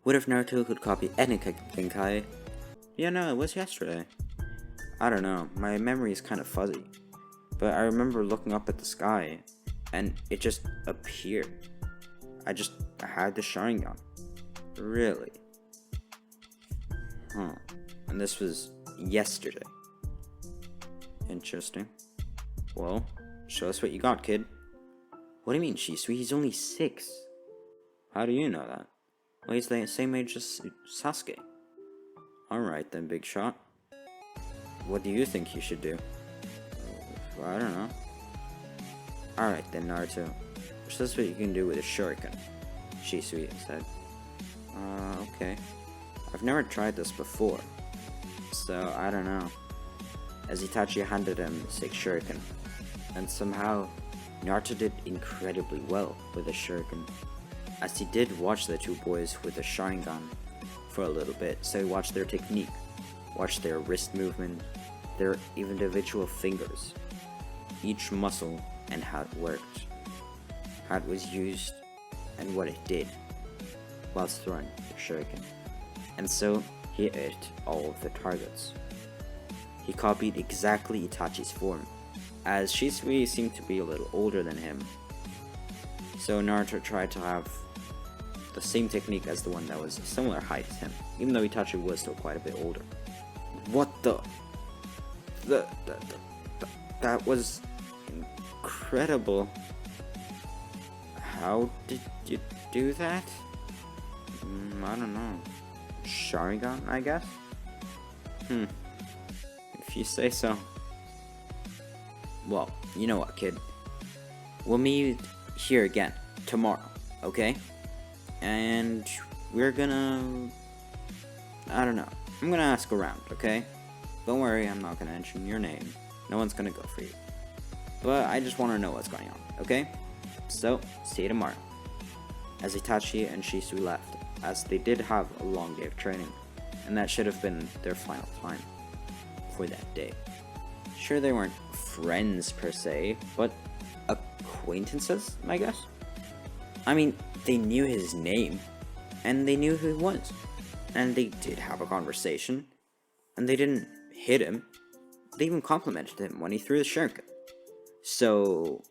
What if Naruto could copy any genkai? Yeah, no, it was yesterday. I don't know, my memory is kind of fuzzy. But I remember looking up at the sky, and it just appeared. I had the Sharingan. Really? Huh. And this was yesterday. Interesting. Well, show us what you got, kid. What do you mean, Shisui? He's only 6. How do you know that? Well, he's the same age as Sasuke. Alright then, big shot. What do you think you should do? I don't know. Alright then, Naruto. Show us what you can do with a shuriken, Shisui said. Okay. I've never tried this before, so I don't know. As Itachi handed him 6 shuriken, and somehow Naruto did incredibly well with the shuriken, as he did watch the 2 boys with the Sharingan for a little bit, so he watched their technique, watched their wrist movement, their individual fingers, each muscle and how it worked, how it was used, and what it did whilst throwing the shuriken. And so he hit all of the targets. He copied exactly Itachi's form, as Shisui seemed to be a little older than him. So Naruto tried to have the same technique as the one that was similar height as him, even though Itachi was still quite a bit older. What the? That was incredible. How did you do that? I don't know. Sharingan, I guess? If you say so. Well, you know what, kid? We'll meet here again tomorrow, okay? And we're gonna... I don't know. I'm gonna ask around, okay? Don't worry, I'm not gonna mention your name. No one's gonna go for you. But I just want to know what's going on, okay? So, see you tomorrow. As Itachi and Shisui left, as they did have a long day of training, and that should have been their final time for that day. Sure, they weren't friends per se, but acquaintances, I guess? I mean, they knew his name, and they knew who he was, and they did have a conversation, and they didn't hit him. They even complimented him when he threw the shuriken. So,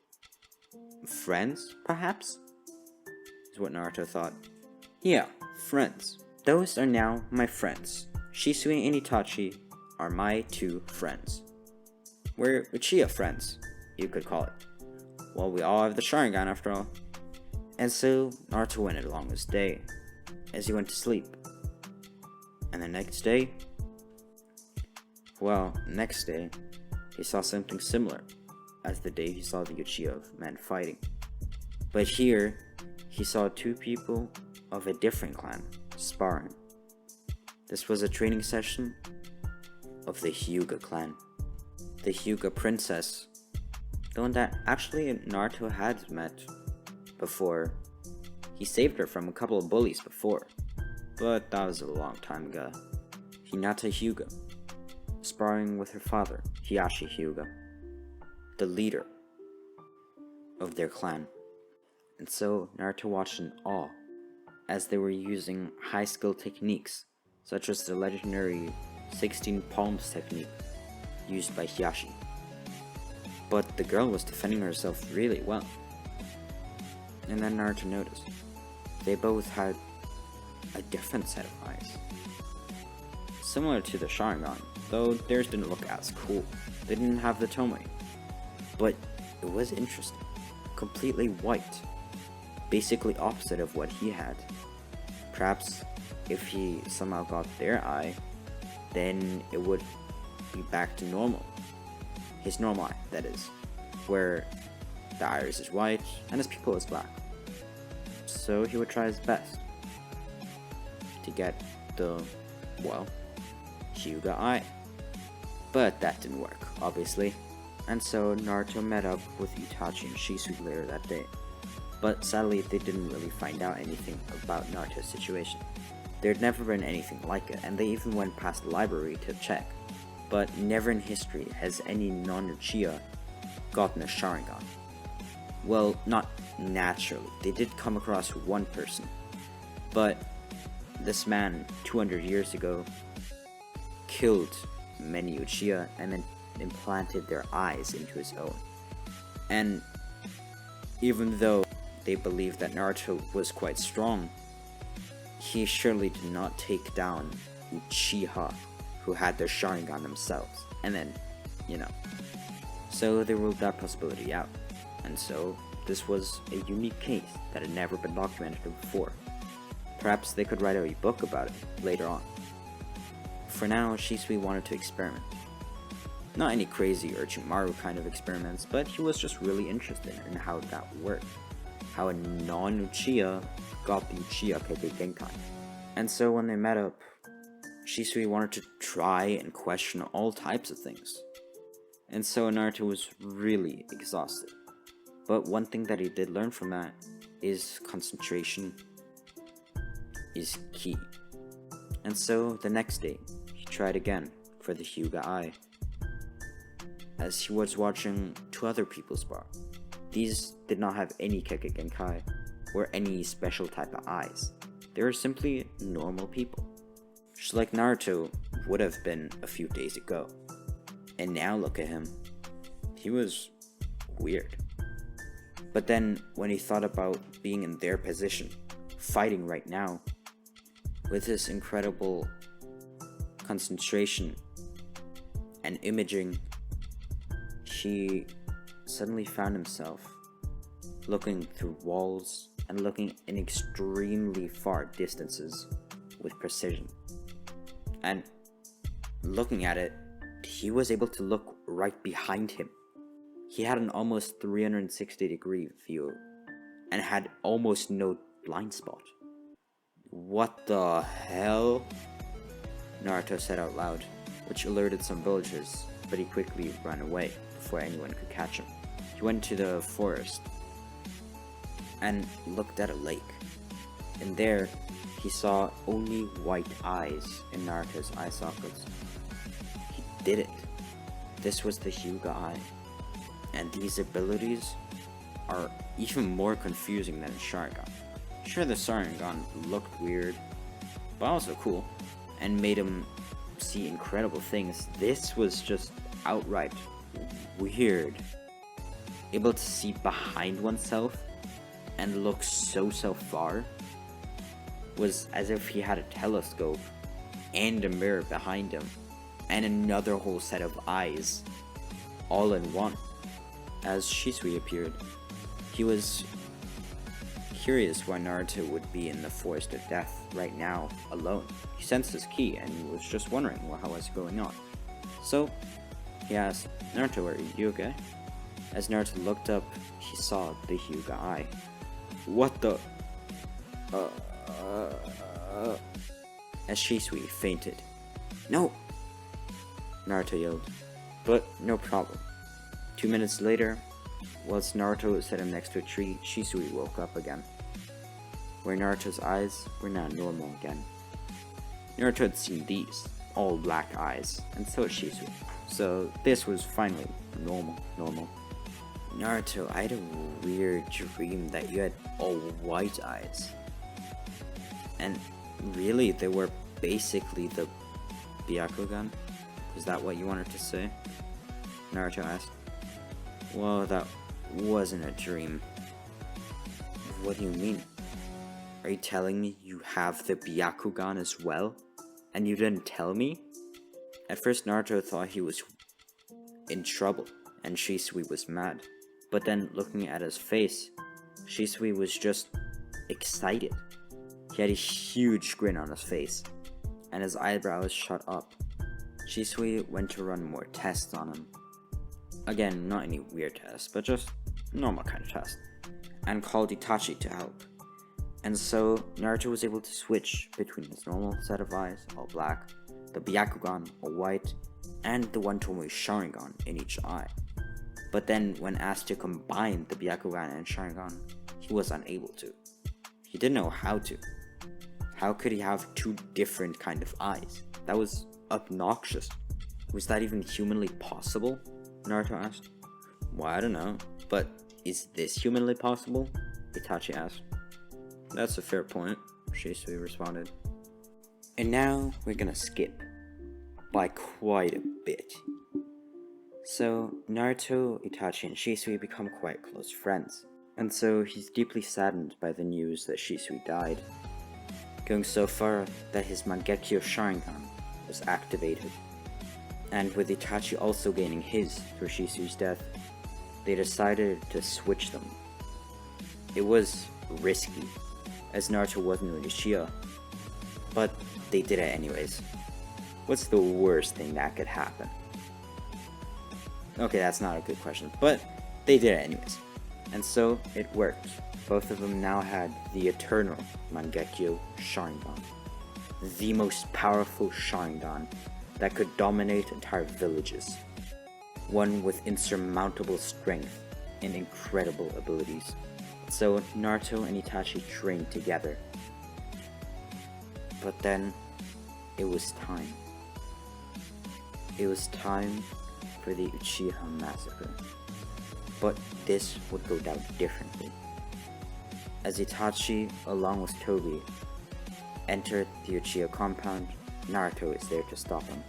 friends, perhaps? Is what Naruto thought. Yeah, friends. Those are now my friends. Shisui and Itachi are my 2 friends. We're Uchiha friends, you could call it. Well, we all have the Sharingan after all. And so, Naruto went along his day, as he went to sleep. And the next day, he saw something similar as the day he saw the Uchiha men fighting. But here, he saw 2 people of a different clan sparring. This was a training session of the Hyuga clan. The Hyuga princess, the one that actually Naruto had met before. He saved her from a couple of bullies before, but that was a long time ago. Hinata Hyuga, sparring with her father, Hiyashi Hyuga, the leader of their clan. And so Naruto watched in awe as they were using high skill techniques, such as the legendary 16 palms technique used by Hiyashi. But the girl was defending herself really well. And then Naruto noticed they both had a different set of eyes. Similar to the Sharingan, though theirs didn't look as cool. They didn't have the Tomoe. But it was interesting. Completely white. Basically opposite of what he had. Perhaps if he somehow got their eye, then it would be back to normal. His normal eye, that is. Where the iris is white and his pupil is black. So he would try his best to get the, well, Hyuga eye. But that didn't work, obviously. And so Naruto met up with Itachi and Shisui later that day. But sadly, they didn't really find out anything about Naruto's situation. There had never been anything like it, and they even went past the library to check. But never in history has any non-Uchiha gotten a Sharingan. Well, not naturally. They did come across one person, but this man 200 years ago killed many Uchiha and then implanted their eyes into his own. And even though they believed that Naruto was quite strong, he surely did not take down Uchiha, who had their Sharingan themselves. And then, so they ruled that possibility out. And so this was a unique case that had never been documented before. Perhaps they could write a book about it later on. For now, Shisui wanted to experiment. Not any crazy orochimaru kind of experiments, but he was just really interested in how that worked. How a non-Uchiha got the Uchiha kekkei genkai. And so when they met up, Shisui wanted to try and question all types of things. And so Naruto was really exhausted. But one thing that he did learn from that is concentration is key. And so the next day, he tried again for the Hyuga Eye. As he was watching two other people spar. These did not have any kekkei genkai or any special type of eyes. They were simply normal people. Just like Naruto would have been a few days ago. And now look at him. He was weird. But then when he thought about being in their position, fighting right now, with his incredible concentration and imaging, he suddenly found himself looking through walls and looking in extremely far distances with precision. And looking at it, he was able to look right behind him. He had an almost 360-degree view and had almost no blind spot. What the hell? Naruto said out loud, which alerted some villagers, but he quickly ran away before anyone could catch him. He went to the forest and looked at a lake. And there, he saw only white eyes in Naruto's eye sockets. He did it. This was the Hyuga Eye. And these abilities are even more confusing than Sharingan. Sure, the Sharingan looked weird, but also cool, and made him see incredible things. This was just outright weird. Able to see behind oneself and look so far was as if he had a telescope and a mirror behind him and another whole set of eyes all in one. As Shisui appeared, he was curious why Naruto would be in the Forest of Death right now alone. He sensed his ki and he was just wondering how was going on. So he asked, "Naruto, are you okay?" As Naruto looked up, he saw the Hyuga Eye. What the? As Shisui fainted. "No!" Naruto yelled. But no problem. 2 minutes later, whilst Naruto sat him next to a tree, Shisui woke up again, where Naruto's eyes were now normal again. Naruto had seen these, all black eyes, and so had Shisui. So this was finally normal. Naruto, I had a weird dream that you had all white eyes. And really, they were basically the Byakugan? Is that what you wanted to say? Naruto asked. Well, that wasn't a dream. What do you mean? Are you telling me you have the Byakugan as well? And you didn't tell me? At first Naruto thought he was in trouble, and Shisui was mad. But then, looking at his face, Shisui was just excited. He had a huge grin on his face, and his eyebrows shot up. Shisui went to run more tests on him. Again, not any weird tests, but just normal kind of test. And called Itachi to help. And so, Naruto was able to switch between his normal set of eyes, all black, the Byakugan, all white, and the one-Tomoe Sharingan in each eye. But then, when asked to combine the Byakugan and Sharingan, he was unable to. He didn't know how to. How could he have two different kind of eyes? That was obnoxious. Was that even humanly possible? Naruto asked. Well, I don't know, but is this humanly possible? Itachi asked. That's a fair point, Shisui responded. And now we're gonna skip by quite a bit. So Naruto, Itachi, and Shisui become quite close friends, and so he's deeply saddened by the news that Shisui died, going so far that his Mangekyo Sharingan was activated. And with Itachi also gaining his through Shisui's death, they decided to switch them. It was risky, as Naruto wasn't an Uchiha, but they did it anyways. What's the worst thing that could happen? Okay, that's not a good question, but they did it anyways. And so it worked. Both of them now had the eternal Mangekyo Sharingan, the most powerful Sharingan that could dominate entire villages. One with insurmountable strength and incredible abilities. So Naruto and Itachi trained together. But then, it was time. It was time for the Uchiha massacre. But this would go down differently. As Itachi, along with Tobi, entered the Uchiha compound, Naruto is there to stop him.